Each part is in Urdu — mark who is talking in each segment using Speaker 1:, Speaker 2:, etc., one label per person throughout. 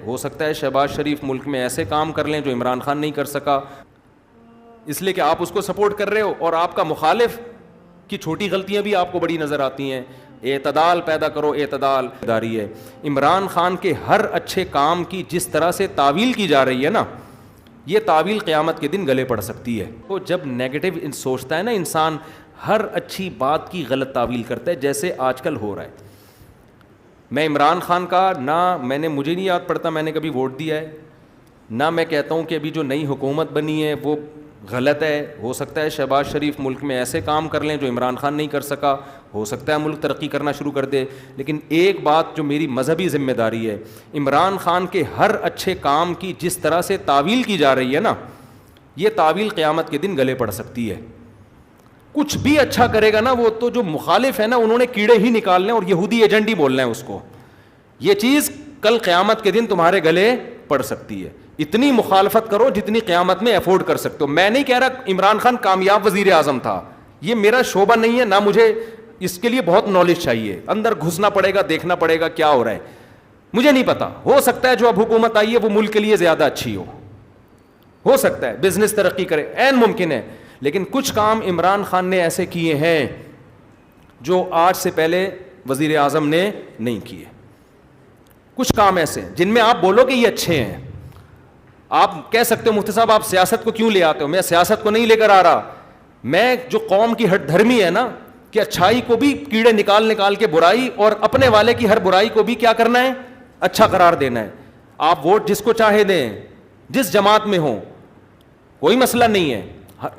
Speaker 1: ہو سکتا ہے شہباز شریف ملک میں ایسے کام کر لیں جو عمران خان نہیں کر سکا, اس لیے کہ آپ اس کو سپورٹ کر رہے ہو, اور آپ کا مخالف کی چھوٹی غلطیاں بھی آپ کو بڑی نظر آتی ہیں. اعتدال پیدا کرو, اعتدال داری ہے. عمران خان کے ہر اچھے کام کی جس طرح سے تعویل کی جا رہی ہے نا, یہ تعویل قیامت کے دن گلے پڑ سکتی ہے. تو جب نیگیٹو سوچتا ہے نا انسان, ہر اچھی بات کی غلط تعویل کرتا ہے, جیسے آج کل ہو رہا ہے. میں عمران خان کا مجھے نہیں یاد پڑتا میں نے کبھی ووٹ دیا ہے, نہ میں کہتا ہوں کہ ابھی جو نئی حکومت بنی ہے وہ غلط ہے. ہو سکتا ہے شہباز شریف ملک میں ایسے کام کر لیں جو عمران خان نہیں کر سکا, ہو سکتا ہے ملک ترقی کرنا شروع کر دے. لیکن ایک بات جو میری مذہبی ذمہ داری ہے, عمران خان کے ہر اچھے کام کی جس طرح سے تعویل کی جا رہی ہے نا, یہ تعویل قیامت کے دن گلے پڑ سکتی ہے. کچھ بھی اچھا کرے گا نا, وہ تو جو مخالف ہے نا انہوں نے کیڑے ہی نکالنے اور یہودی ایجنٹ ہی بولنا ہے اس کو. یہ چیز کل قیامت کے دن تمہارے گلے پڑ سکتی ہے. اتنی مخالفت کرو جتنی قیامت میں افورڈ کر سکتے ہو. میں نہیں کہہ رہا عمران خان کامیاب وزیر اعظم تھا, یہ میرا شعبہ نہیں ہے, نہ مجھے اس کے لیے بہت نالج چاہیے, اندر گھسنا پڑے گا, دیکھنا پڑے گا کیا ہو رہا ہے, مجھے نہیں پتا. ہو سکتا ہے جو اب حکومت آئی ہے وہ ملک کے لیے زیادہ اچھی ہو سکتا ہے بزنس ترقی کرے, عین ممکن ہے. لیکن کچھ کام عمران خان نے ایسے کیے ہیں جو آج سے پہلے وزیر اعظم نے نہیں کیے. کچھ کام ایسے جن میں آپ بولو کہ یہ اچھے ہیں. آپ کہہ سکتے ہو مفتی صاحب آپ سیاست کو کیوں لے آتے ہو, میں سیاست کو نہیں لے کر آ رہا, میں جو قوم کی ہٹ دھرمی ہے نا کہ اچھائی کو بھی کیڑے نکال کے برائی, اور اپنے والے کی ہر برائی کو بھی کیا کرنا ہے, اچھا قرار دینا ہے. آپ ووٹ جس کو چاہے دیں, جس جماعت میں ہوں, کوئی مسئلہ نہیں ہے.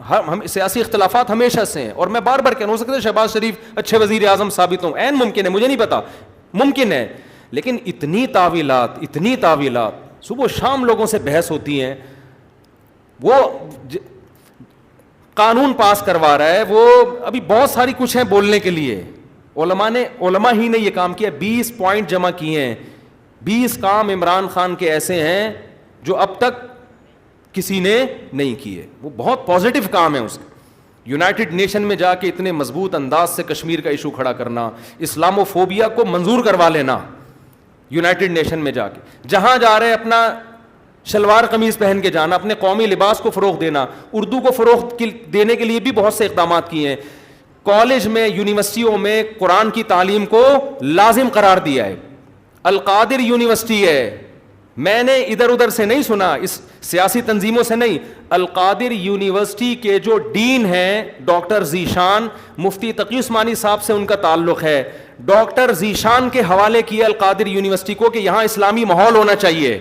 Speaker 1: ہم سیاسی اختلافات ہمیشہ سے ہیں, اور میں بار بار کہنا, ہو سکتا ہے شہباز شریف اچھے وزیر اعظم ثابت ہوں, عین ممکن ہے, مجھے نہیں پتا, ممکن ہے. لیکن اتنی تعویلات صبح و شام لوگوں سے بحث ہوتی ہیں. وہ قانون پاس کروا رہا ہے, وہ ابھی بہت ساری کچھ ہیں بولنے کے لیے. علماء ہی نے یہ کام کیا, 20 پوائنٹ جمع کیے ہیں. 20 کام عمران خان کے ایسے ہیں جو اب تک کسی نے نہیں کیے. وہ بہت پازیٹیو کام ہے اس کا. یونائٹڈ نیشن میں جا کے اتنے مضبوط انداز سے کشمیر کا ایشو کھڑا کرنا, اسلامو فوبیا کو منظور کروا لینا, یونائٹڈ نیشن میں جا کے جہاں جا رہے اپنا شلوار قمیض پہن کے جانا, اپنے قومی لباس کو فروغ دینا, اردو کو فروغ دینے کے لیے بھی بہت سے اقدامات کیے ہیں. کالج میں, یونیورسٹیوں میں قرآن کی تعلیم کو لازم قرار دیا ہے. القادر یونیورسٹی ہے, میں نے ادھر ادھر سے نہیں سنا, اس سیاسی تنظیموں سے نہیں. القادر یونیورسٹی کے جو ڈین ہیں ڈاکٹر ذیشان, مفتی تقی عثمانی صاحب سے ان کا تعلق ہے. ڈاکٹر ذیشان کے حوالے کیا القادر یونیورسٹی کو کہ یہاں اسلامی ماحول ہونا چاہیے,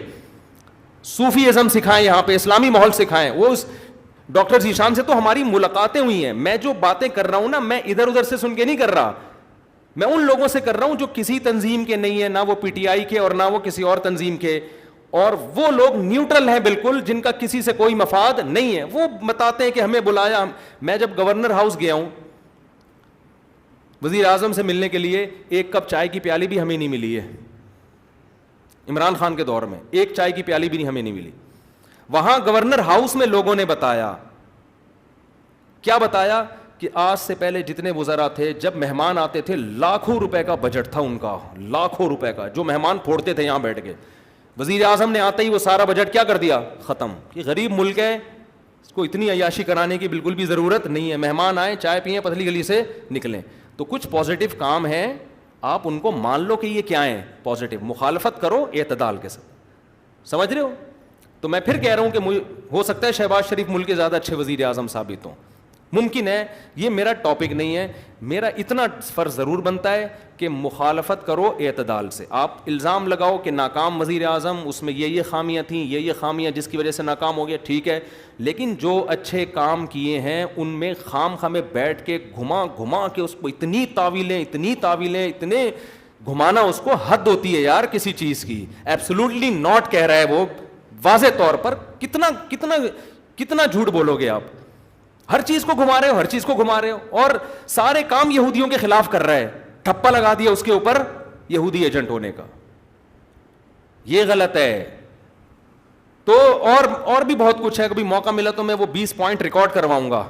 Speaker 1: صوفی ازم سکھائیں, یہاں پہ اسلامی ماحول سکھائیں. وہ اس ڈاکٹر ذیشان سے تو ہماری ملاقاتیں ہوئی ہیں. میں جو باتیں کر رہا ہوں نا, میں ادھر ادھر سے سن کے نہیں کر رہا, میں ان لوگوں سے کر رہا ہوں جو کسی تنظیم کے نہیں ہیں, نہ وہ پی ٹی آئی کے اور نہ وہ کسی اور تنظیم کے, اور وہ لوگ نیوٹرل ہیں بالکل, جن کا کسی سے کوئی مفاد نہیں ہے. وہ بتاتے ہیں کہ ہمیں بلایا. میں جب گورنر ہاؤس گیا ہوں وزیر اعظم سے ملنے کے لیے, ایک کپ چائے کی پیالی بھی ہمیں نہیں ملی ہے. عمران خان کے دور میں ایک چائے کی پیالی بھی ہمیں نہیں ملی. وہاں گورنر ہاؤس میں لوگوں نے بتایا, کیا بتایا, کہ آج سے پہلے جتنے وزراء تھے جب مہمان آتے تھے لاکھوں روپے کا بجٹ تھا ان کا, لاکھوں روپے کا, جو مہمان پھوڑتے تھے یہاں بیٹھ کے. وزیر اعظم نے آتے ہی وہ سارا بجٹ کیا کر دیا, ختم. کہ غریب ملک ہے, اس کو اتنی عیاشی کرانے کی بالکل بھی ضرورت نہیں ہے, مہمان آئیں چائے پئیں پتلی گلی سے نکلیں. تو کچھ پازیٹیو کام ہیں, آپ ان کو مان لو کہ یہ کیا ہیں, پازیٹیو. مخالفت کرو اعتدال کے ساتھ, سمجھ رہے ہو. تو میں پھر کہہ رہا ہوں کہ ہو سکتا ہے شہباز شریف ملک کے زیادہ اچھے وزیر اعظم ثابت ہوں, ممکن ہے. یہ میرا ٹاپک نہیں ہے. میرا اتنا فرض ضرور بنتا ہے کہ مخالفت کرو اعتدال سے. آپ الزام لگاؤ کہ ناکام وزیر اعظم, اس میں یہ خامیاں تھیں, یہ خامیاں جس کی وجہ سے ناکام ہو گیا, ٹھیک ہے. لیکن جو اچھے کام کیے ہیں ان میں خام خامے بیٹھ کے گھما کے اس کو اتنی تعویلیں اتنے گھمانا, اس کو حد ہوتی ہے یار کسی چیز کی. ایبسولوٹلی ناٹ کہہ رہا ہے وہ واضح طور پر. کتنا جھوٹ بولو گے آپ. ہر چیز کو گھما رہے ہو, اور سارے کام یہودیوں کے خلاف کر رہا ہے. ٹھپا لگا دیا اس کے اوپر یہودی ایجنٹ ہونے کا, یہ غلط ہے. تو اور بھی بہت کچھ ہے. کبھی موقع ملا تو میں وہ 20 پوائنٹ ریکارڈ کرواؤں گا.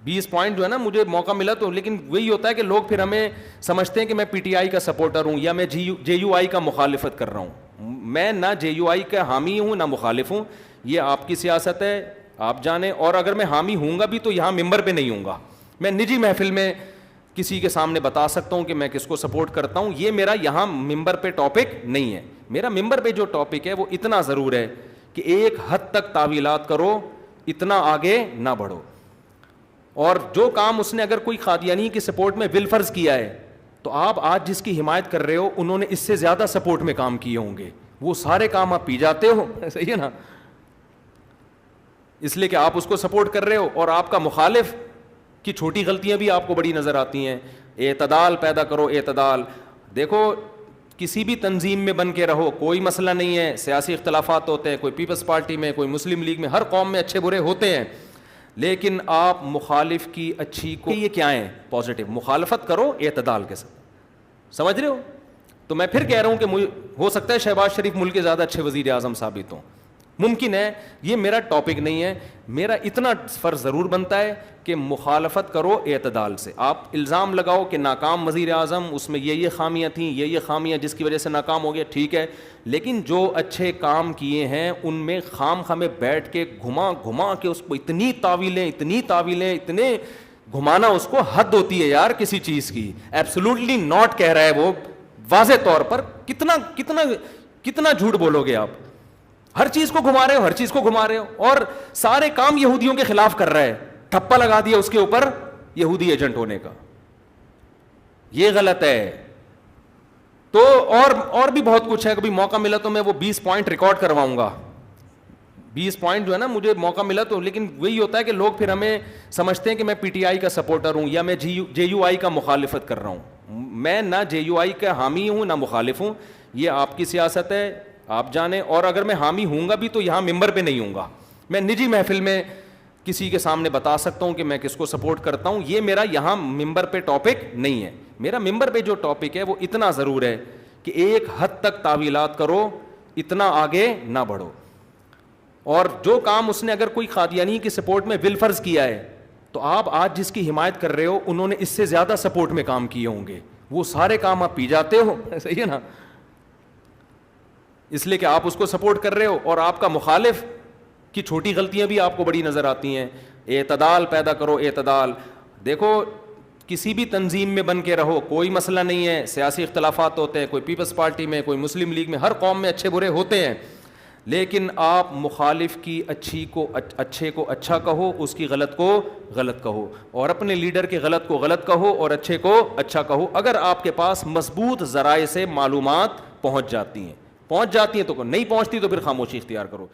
Speaker 1: 20 پوائنٹ جو ہے نا, مجھے موقع ملا تو. لیکن وہی ہوتا ہے کہ لوگ پھر ہمیں سمجھتے ہیں کہ میں پی ٹی آئی کا سپورٹر ہوں یا میں جے یو آئی کا مخالفت کر رہا ہوں. میں نہ JUI کا حامی ہوں نہ مخالف ہوں, یہ آپ کی سیاست ہے, آپ جانیں. اور اگر میں حامی ہوں گا بھی تو یہاں ممبر پہ نہیں ہوں گا, میں نجی محفل میں کسی کے سامنے بتا سکتا ہوں کہ میں کس کو سپورٹ کرتا ہوں. یہ میرا یہاں ممبر پہ ٹاپک نہیں ہے. میرا ممبر پہ جو ٹاپک ہے وہ اتنا ضرور ہے کہ ایک حد تک تعویلات کرو, اتنا آگے نہ بڑھو. اور جو کام اس نے اگر کوئی قادیانی کی سپورٹ میں بالفرض کیا ہے تو آپ آج جس کی حمایت کر رہے ہو انہوں نے اس سے زیادہ سپورٹ میں کام کیے ہوں گے, وہ سارے کام آپ پی جاتے ہو. صحیح ہے نا؟ اس لیے کہ آپ اس کو سپورٹ کر رہے ہو اور آپ کا مخالف کی چھوٹی غلطیاں بھی آپ کو بڑی نظر آتی ہیں. اعتدال پیدا کرو, اعتدال. دیکھو کسی بھی تنظیم میں بن کے رہو, کوئی مسئلہ نہیں ہے, سیاسی اختلافات ہوتے ہیں, کوئی پیپلز پارٹی میں, کوئی مسلم لیگ میں, ہر قوم میں اچھے برے ہوتے ہیں, لیکن آپ مخالف کی اچھی کو, یہ کیا ہے پازیٹیو مخالفت کرو اعتدال کے ساتھ. سمجھ رہے ہو؟ تو میں پھر کہہ رہا ہوں کہ ہو سکتا ہے شہباز شریف ملک کے زیادہ اچھے وزیر اعظم ثابت ہوں, ممکن ہے. یہ میرا ٹاپک نہیں ہے. میرا اتنا فرض ضرور بنتا ہے کہ مخالفت کرو اعتدال سے. آپ الزام لگاؤ کہ ناکام وزیر اعظم, اس میں یہ خامیاں تھیں, یہ خامیاں جس کی وجہ سے ناکام ہو گیا, ٹھیک ہے, لیکن جو اچھے کام کیے ہیں ان میں خام خامے بیٹھ کے گھما کے اس کو اتنی تعویلیں اتنے گھمانا, اس کو حد ہوتی ہے یار کسی چیز کی. ایبسولوٹلی ناٹ کہہ رہا ہے وہ واضح طور پر. کتنا جھوٹ بولو گے آپ؟ ہر چیز کو گھما رہے ہو, اور سارے کام یہودیوں کے خلاف کر رہا ہے, ٹھپا لگا دیا اس کے اوپر یہودی ایجنٹ ہونے کا. یہ غلط ہے. تو اور بھی بہت کچھ ہے. کبھی موقع ملا تو میں وہ 20 پوائنٹ ریکارڈ کرواؤں گا. 20 پوائنٹ جو ہے نا, مجھے موقع ملا تو. لیکن وہی ہوتا ہے کہ لوگ پھر ہمیں سمجھتے ہیں کہ میں PTI کا سپورٹر ہوں یا میں JUI کا مخالفت کر رہا ہوں. میں نہ JUI کا حامی ہوں نہ مخالف ہوں, یہ آپ کی سیاست ہے, آپ جانیں. اور اگر میں حامی ہوں گا بھی تو یہاں ممبر پہ نہیں ہوں گا, میں نجی محفل میں کسی کے سامنے بتا سکتا ہوں کہ میں کس کو سپورٹ کرتا ہوں. یہ میرا یہاں ممبر پہ ٹاپک نہیں ہے. میرا ممبر پہ جو ٹاپک ہے وہ اتنا ضرور ہے کہ ایک حد تک تعویلات کرو, اتنا آگے نہ بڑھو. اور جو کام اس نے اگر کوئی قادیانی کی سپورٹ میں بالفرض کیا ہے تو آپ آج جس کی حمایت کر رہے ہو انہوں نے اس سے زیادہ سپورٹ میں کام کیے ہوں گے, وہ سارے کام آپ پی جاتے ہو. صحیح ہے نا؟ اس لیے کہ آپ اس کو سپورٹ کر رہے ہو اور آپ کا مخالف کی چھوٹی غلطیاں بھی آپ کو بڑی نظر آتی ہیں. اعتدال پیدا کرو, اعتدال. دیکھو کسی بھی تنظیم میں بن کے رہو, کوئی مسئلہ نہیں ہے, سیاسی اختلافات ہوتے ہیں, کوئی پیپلز پارٹی میں, کوئی مسلم لیگ میں, ہر قوم میں اچھے برے ہوتے ہیں, لیکن آپ مخالف کی اچھے کو اچھا کہو, اس کی غلط کو غلط کہو, اور اپنے لیڈر کے غلط کو غلط کہو اور اچھے کو اچھا کہو. اگر آپ کے پاس مضبوط ذرائع سے معلومات پہنچ جاتی ہیں تو نہیں پہنچتی تو پھر خاموشی اختیار کرو.